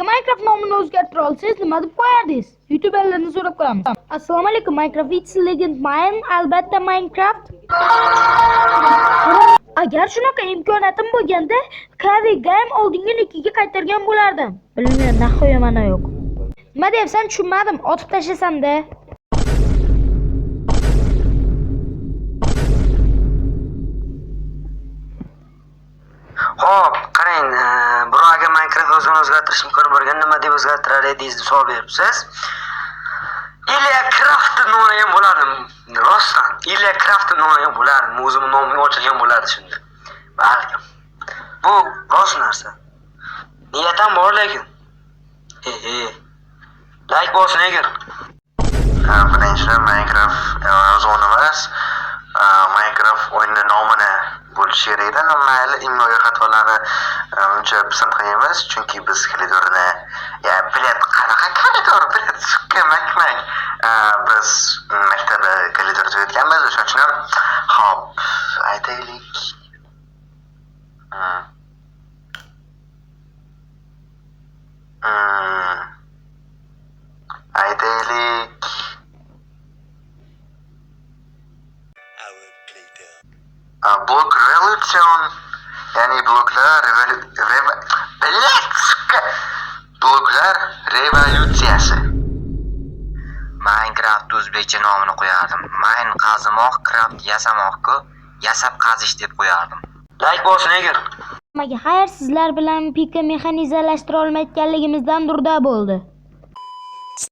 Minecraft nomini o'zgartira olsangiz nima deb qo'yardingiz? YouTuberlarni so'rab ko'ramiz. Assalomu alaykum Minecraft, it's legend mine, albatta Minecraft. Agar shunaqa imkoniyatim bo'lganda, Kavi Game oldingi nikiga qaytargan bo'lardim. Bilmayman, nahoya mana yo'q. Nima deyapsan, tushunmadim. Otib tashlasam-da. Xo'p, qarang, birovga Minecraft o'zini o'zgartirish imkoni bo'lgan nima deb o'zgartirar edingiz deb savol beribsiz. Ilya Craft nomlagan bo'lardim. Rostdan, Ilya Craft nomlagan bo'lardim. O'zimning nomimga ochilgan bo'lardi shunda. Balkim. Bu rost narsa. Niyatim bor lekin. Like bosing agar. Birinchidan Minecraft o'zini emas, Minecraft o'yini nomini bo'lish kerak edi. Mayli, imloga xatolarni uncha pisand qilmaymiz, chunki biz kalendorni, bilet qanaqa kalendor, bilet sukka makmak. Biz maktabda kalendor tugatganmiz, o'shaning uchun ham hop, aytaylik. Aytaylik. Blok revolyusion, ya'ni bloklar revolyutsiyasi. Minecraft o'zbekcha nomini qo'yardim. Mine qazimoq, craft yasamoq-ku, yasab qazish deb qo'yardim. Like bosing agar. Xayr, sizlar bilan pika mexanizalashtira olmayotganligimizdan durda bo'ldi.